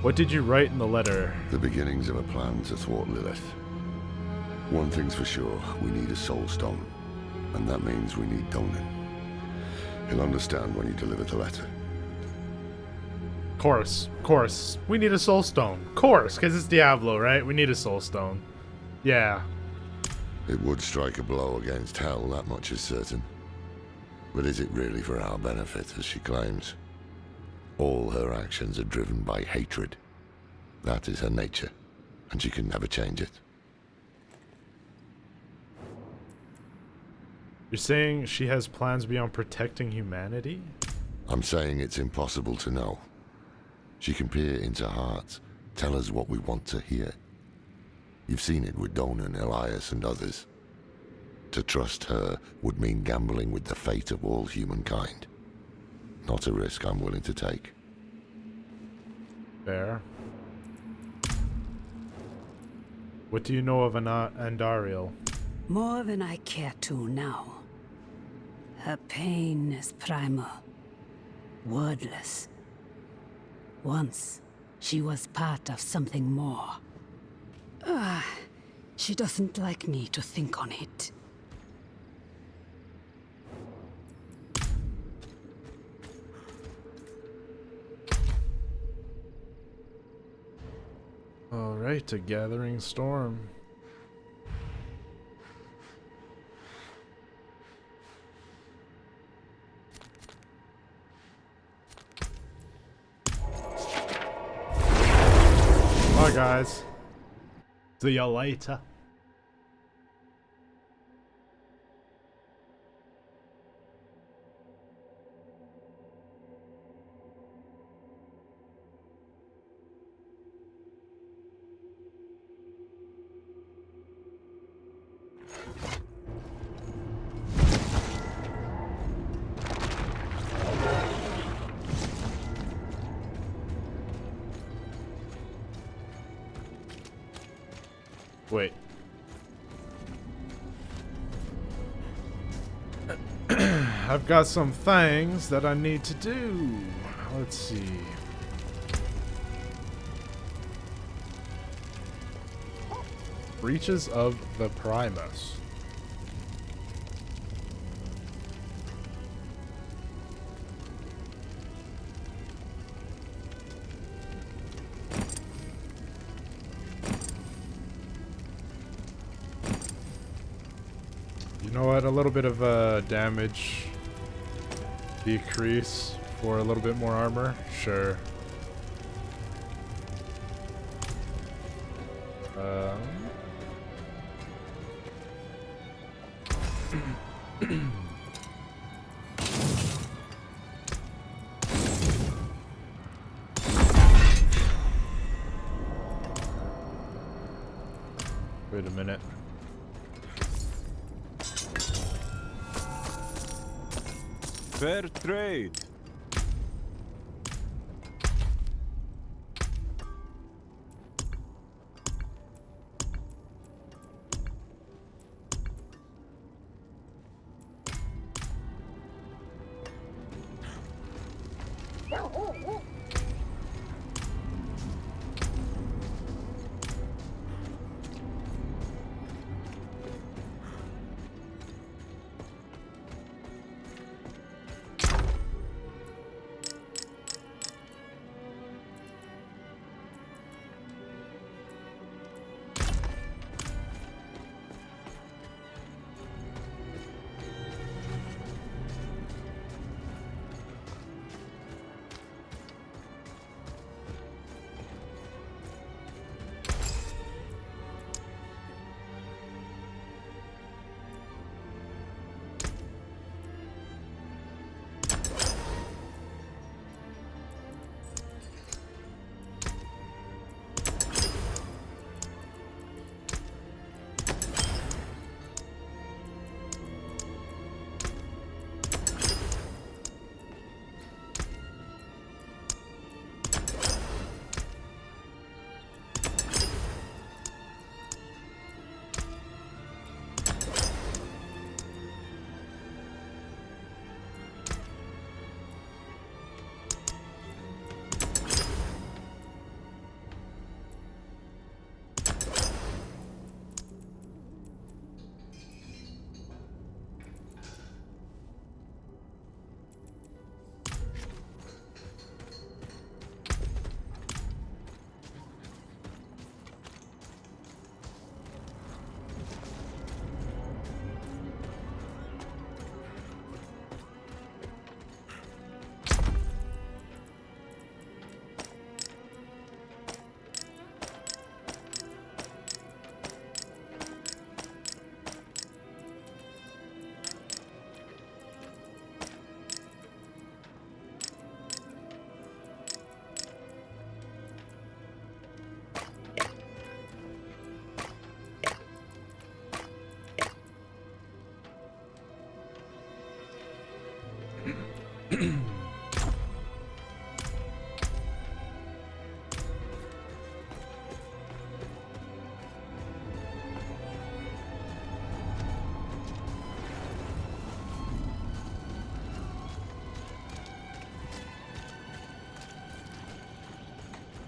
What did you write in the letter? The beginnings of a plan to thwart Lilith. One thing's for sure, we need a soul stone. And that means we need Donan. He'll understand when you deliver the letter. Course. We need a soul stone. Course, because it's Diablo, right? We need a soul stone. Yeah. It would strike a blow against Hell, that much is certain. But is it really for our benefit, as she claims? All her actions are driven by hatred. That is her nature, and she can never change it. You're saying she has plans beyond protecting humanity? I'm saying it's impossible to know. She can peer into hearts, tell us what we want to hear. You've seen it with Donan, Elias, and others. To trust her would mean gambling with the fate of all humankind. Not a risk I'm willing to take. Fair. What do you know of Andariel? More than I care to now. Her pain is primal, wordless. Once, she was part of something more. She doesn't like me to think on it. Alright, a gathering storm. Bye guys. See ya later. Wait. I've got some things that I need to do. Let's see. Breaches of the Primus. You know what? A little bit of damage decrease for a little bit more armor? Sure. Wait a minute. Fair trade.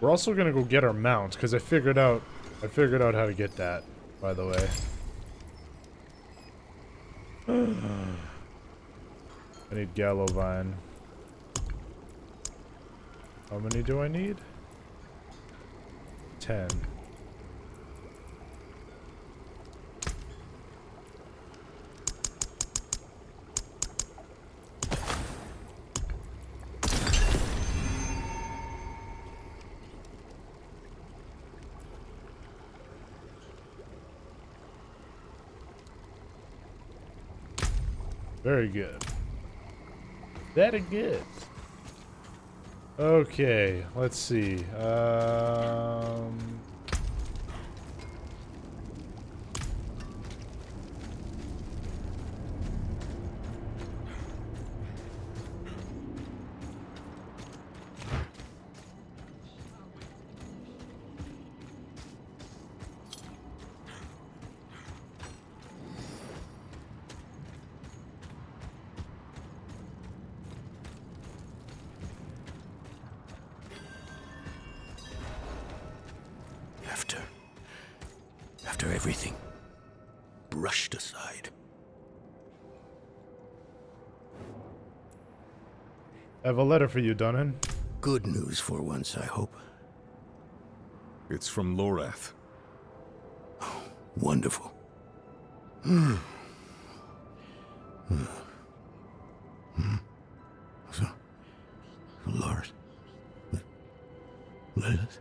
We're also gonna go get our mount because I figured out how to get that, by the way. I need Gallow Vine. How many do I need? 10. Very good. Very good. Okay, let's see. After everything brushed aside. I have a letter for you, Dunnan. Good news for once, I hope. It's from Lorath. Wonderful. So, Lord. Lilith.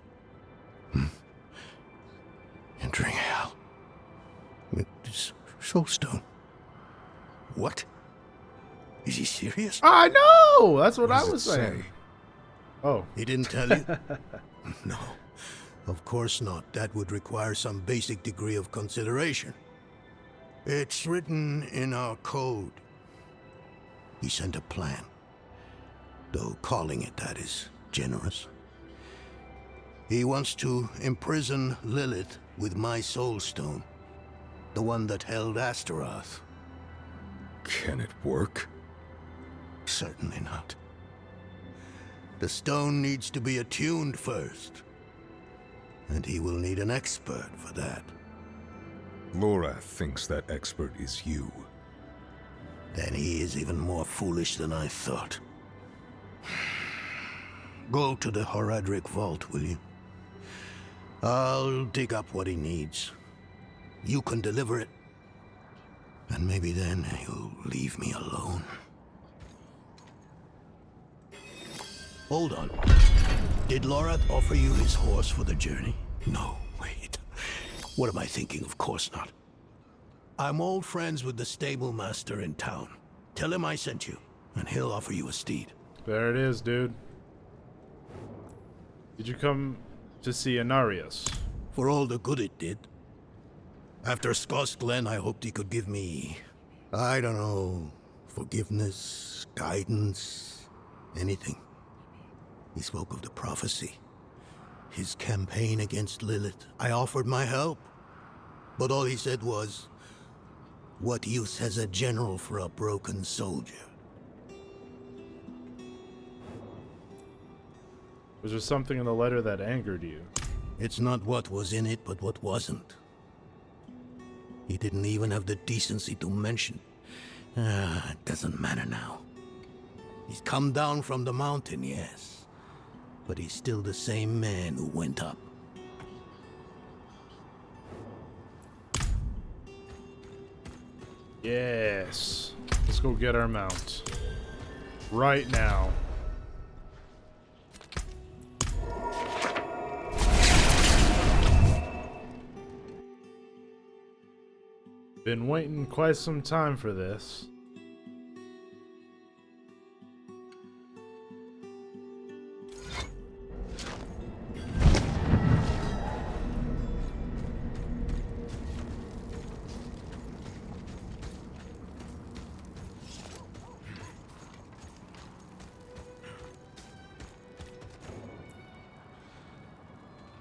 Entering hell. It's Soulstone. What? Is he serious? I know! That's what I does was it saying. say? Oh. He didn't tell you? No, of course not. That would require some basic degree of consideration. It's written in our code. He sent a plan. Though calling it that is generous. He wants to imprison Lilith with my Soulstone. The one that held Astaroth. Can it work? Certainly not. The stone needs to be attuned first. And he will need an expert for that. Lorath thinks that expert is you. Then he is even more foolish than I thought. Go to the Horadric vault, will you? I'll dig up what he needs. You can deliver it. And maybe then he'll leave me alone. Hold on. Did Lorath offer you his horse for the journey? No, wait. What am I thinking? Of course not. I'm old friends with the stable master in town. Tell him I sent you, and he'll offer you a steed. There it is, dude. Did you come to see Anarius? For all the good it did. After Skoss Glen, I hoped he could give me, I don't know, forgiveness, guidance, anything. He spoke of the prophecy, his campaign against Lilith. I offered my help, but all he said was, "What use has a general for a broken soldier?" Was there something in the letter that angered you? It's not what was in it, but what wasn't. He didn't even have the decency to mention. It doesn't matter now. He's come down from the mountain, yes. But he's still the same man who went up. Yes. Let's go get our mount. Right now. Been waiting quite some time for this.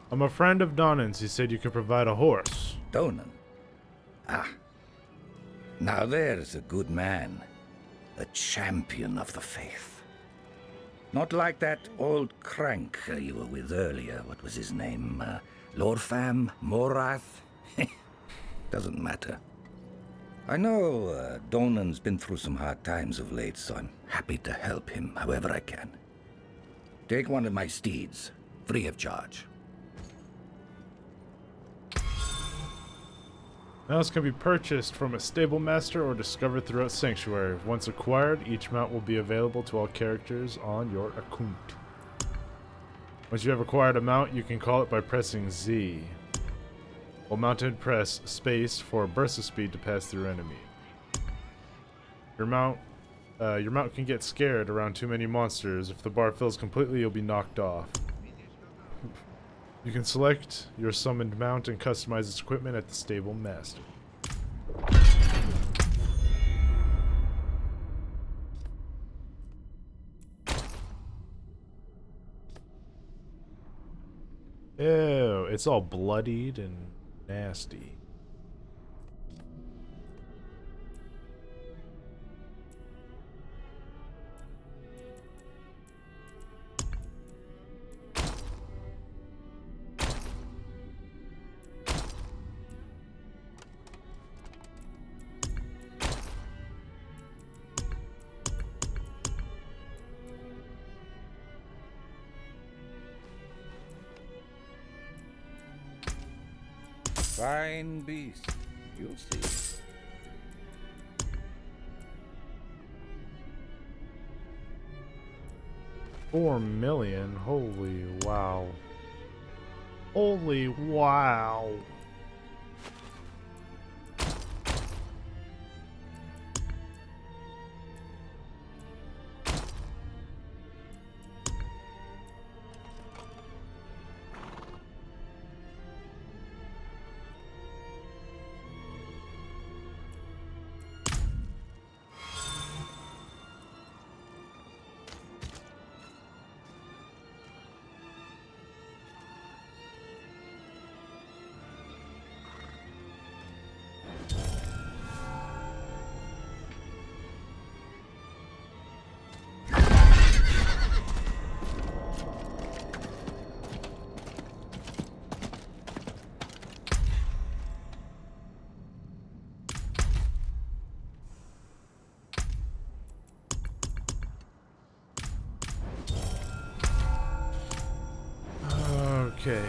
I'm a friend of Donan's. He said you could provide a horse. Donan? Ah. Now there's a good man. A champion of the faith. Not like that old crank you were with earlier. What was his name? Lorfam? Morath? Doesn't matter. I know Donan's been through some hard times of late, so I'm happy to help him however I can. Take one of my steeds, free of charge. Mounts can be purchased from a stable master or discovered throughout Sanctuary. Once acquired, each mount will be available to all characters on your account. Once you have acquired a mount, you can call it by pressing Z. While mounted, press space for burst of speed to pass through enemy. Your mount can get scared around too many monsters. If the bar fills completely, you'll be knocked off. You can select your summoned mount and customize its equipment at the stable master. Ew, it's all bloodied and nasty. Fine beast. You'll see. $4 million. Holy wow. Holy wow. Okay.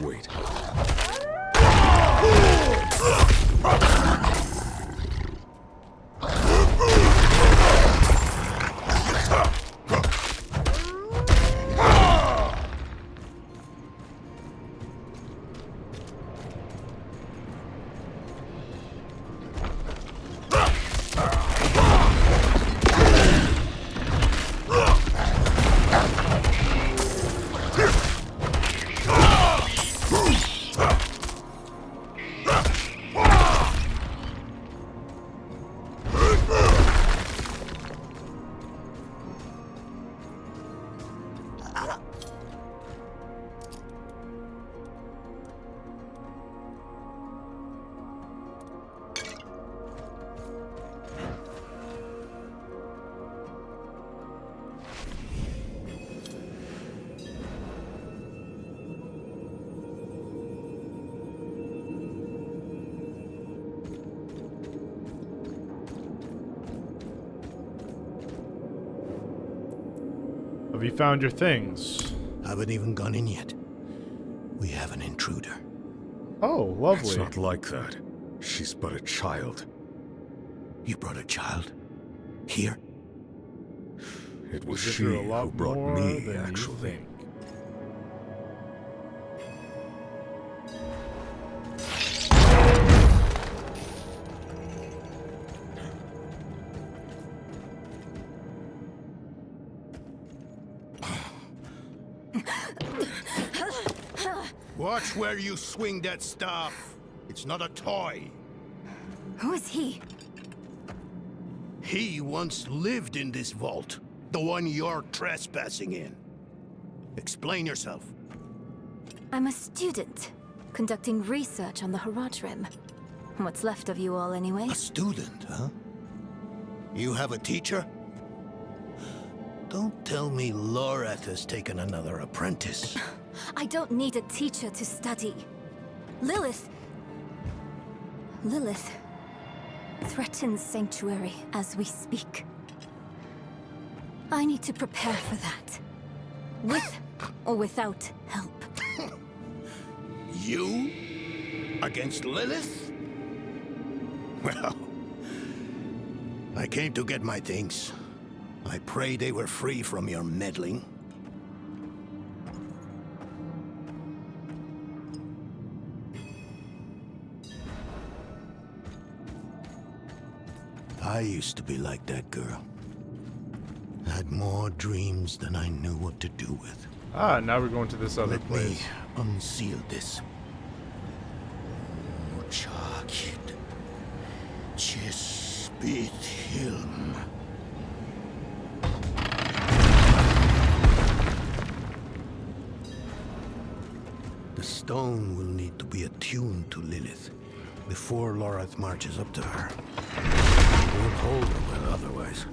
Wait. Have you found your things? Haven't even gone in yet. We have an intruder. Oh, lovely. It's not like that. She's but a child. You brought a child? Here? It was As if she you're a who lot brought more me, than you actually. think. Watch where you swing that staff. It's not a toy. Who is he? He once lived in this vault. The one you're trespassing in. Explain yourself. I'm a student, conducting research on the Haradrim. What's left of you all, anyway? A student, huh? You have a teacher? Don't tell me Lorath has taken another apprentice. I don't need a teacher to study. Lilith threatens Sanctuary as we speak. I need to prepare for that. With or without help. You? Against Lilith? Well, I came to get my things. I pray they were free from your meddling. I used to be like that girl. Had more dreams than I knew what to do with. Ah, now we're going to this other Let place. me unseal this. Mochakid. Chispit Hilm. The stone will need to be attuned to Lilith before Lorath marches up to her. Won't hold her well otherwise.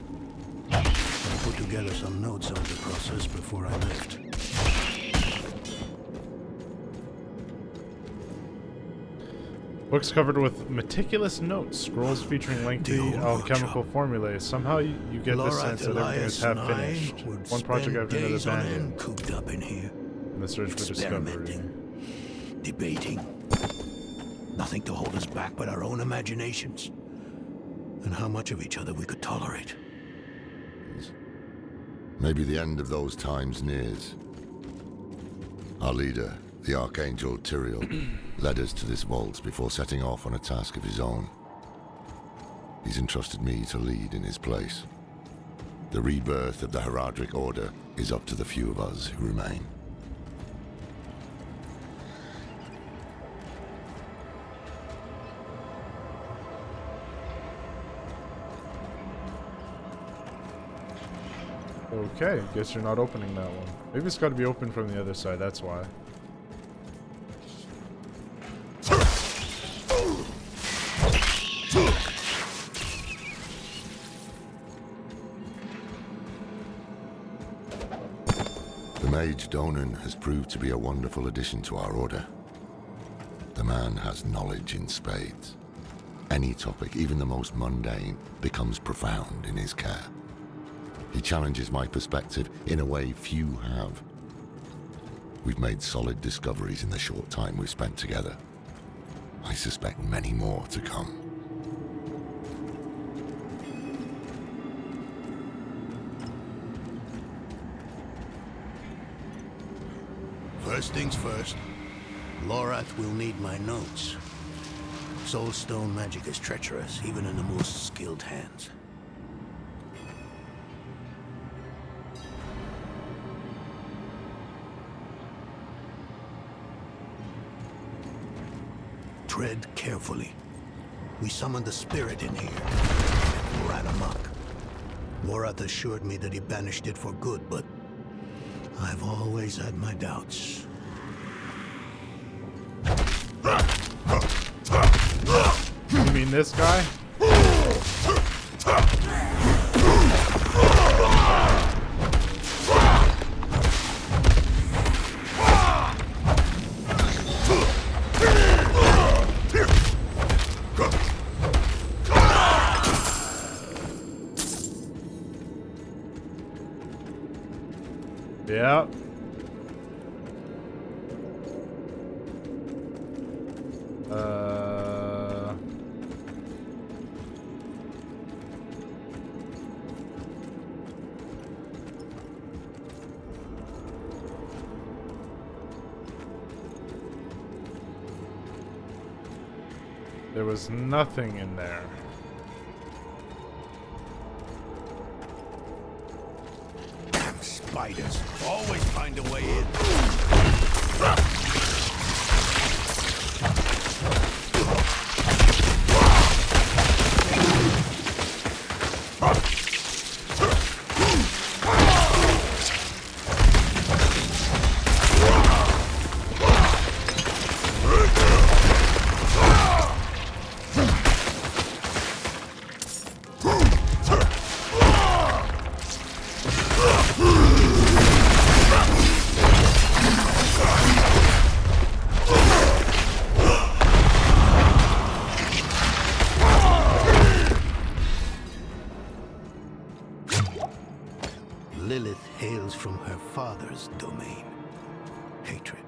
I'll put together some notes on the process before I left. Books covered with meticulous notes, scrolls featuring lengthy The old alchemical workshop. formulae. Somehow you get the Lorath, sense that everything is Elias, half and I finished. would One project spend after another days on abandoned end cooped up in here, in the search for discovery. experimenting, debating. Nothing to hold us back but our own imaginations. And how much of each other we could tolerate. Maybe the end of those times nears. Our leader, the Archangel Tyrael, led us to this vault before setting off on a task of his own. He's entrusted me to lead in his place. The rebirth of the Haradric Order is up to the few of us who remain. Okay, guess you're not opening that one. Maybe it's got to be open from the other side, that's why. The mage Donan has proved to be a wonderful addition to our order. The man has knowledge in spades. Any topic, even the most mundane, becomes profound in his care. He challenges my perspective in a way few have. We've made solid discoveries in the short time we've spent together. I suspect many more to come. First things first, Lorath will need my notes. Soulstone magic is treacherous, even in the most skilled hands. Tread carefully. We summoned the spirit in here. Ran amok. Lorath assured me that he banished it for good, but I've always had my doubts. You mean this guy? Yeah. There was nothing in there. Damn spiders. Always find a way in. Lilith hails from her father's domain. Hatred.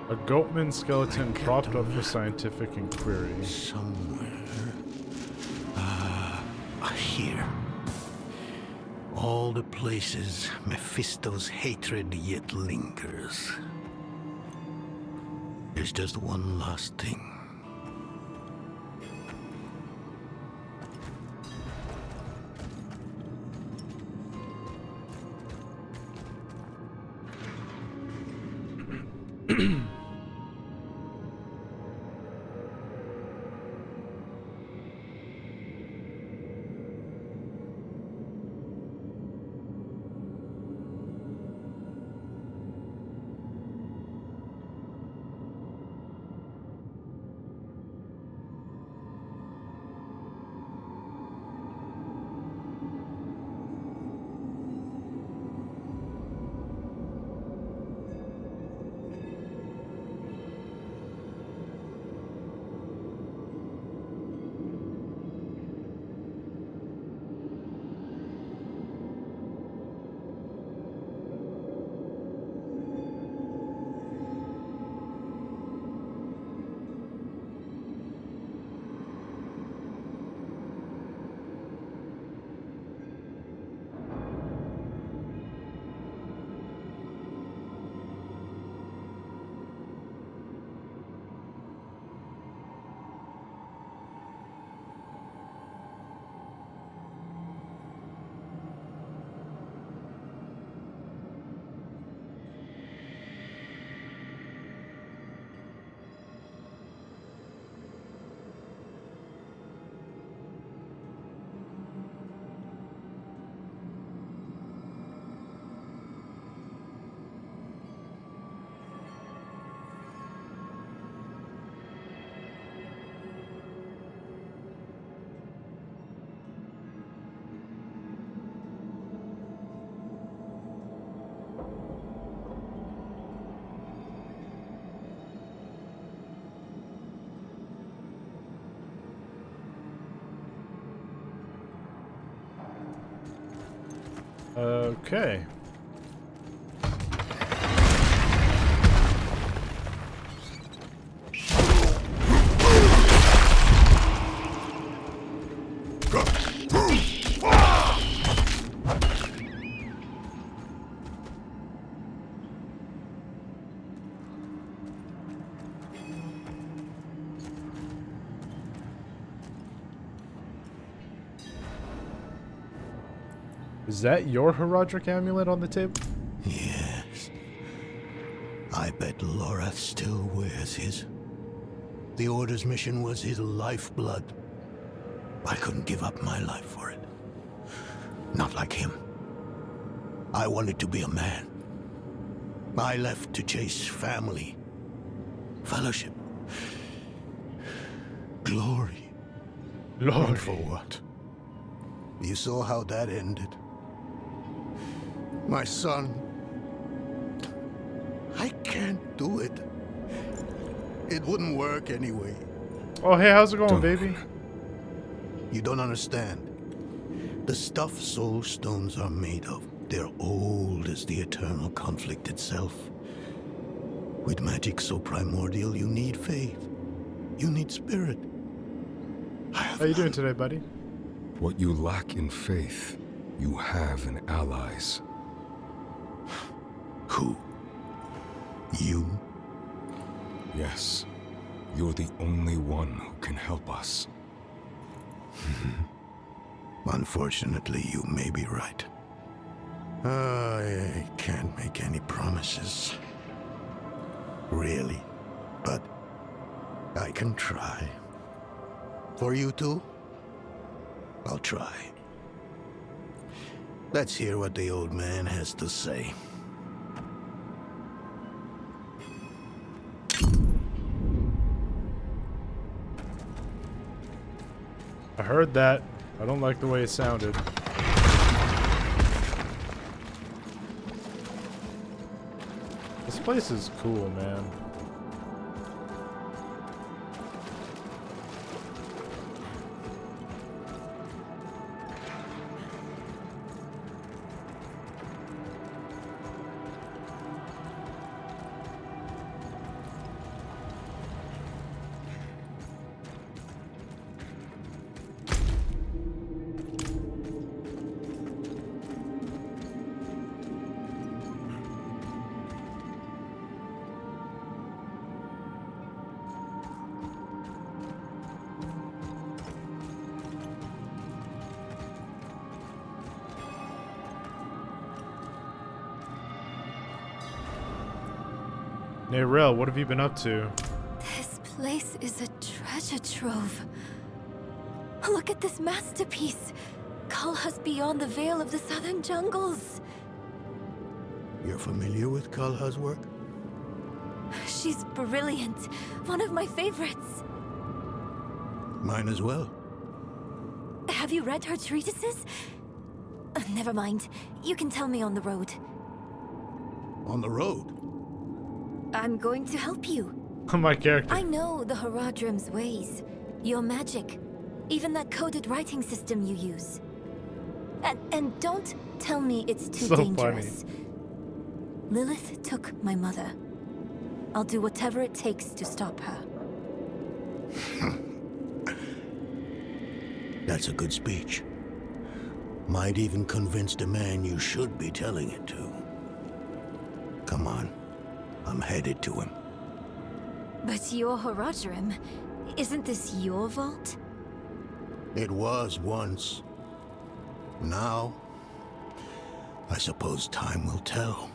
A Goatman skeleton propped up for scientific inquiry. Somewhere. Here. All the places Mephisto's hatred yet lingers. There's just one last thing. Okay. Is that your Herodric amulet on the table? Yes. I bet Lorath still wears his. The Order's mission was his lifeblood. I couldn't give up my life for it. Not like him. I wanted to be a man. I left to chase family, fellowship, glory. Lord. And for what? You saw how that ended. My son. I can't do it. It wouldn't work anyway. Oh, hey, how's it going, Don't. baby? You don't understand. The stuff soul stones are made of, they're old as the eternal conflict itself. With magic so primordial, you need faith. You need spirit. How you doing today, buddy? What you lack in faith, you have in allies. Who? You? Yes, you're the only one who can help us. Unfortunately, you may be right. I can't make any promises. Really. But I can try. For you two, I'll try. Let's hear what the old man has to say. I heard that. I don't like the way it sounded. This place is cool, man. Nayrel, what have you been up to? This place is a treasure trove. Look at this masterpiece. Kalha's beyond the veil of the southern jungles. You're familiar with Kalha's work? She's brilliant. One of my favorites. Mine as well. Have you read her treatises? Never mind. You can tell me on the road. On the road? I'm going to help you. My character. I know the Haradrim's ways. Your magic. Even that coded writing system you use. And don't tell me it's too So dangerous. Lilith took my mother. I'll do whatever it takes to stop her. That's a good speech. Might even convince the man you should be telling it to. Come on. I'm headed to him. But you're Haradrim. Isn't this your vault? It was once. Now, I suppose time will tell.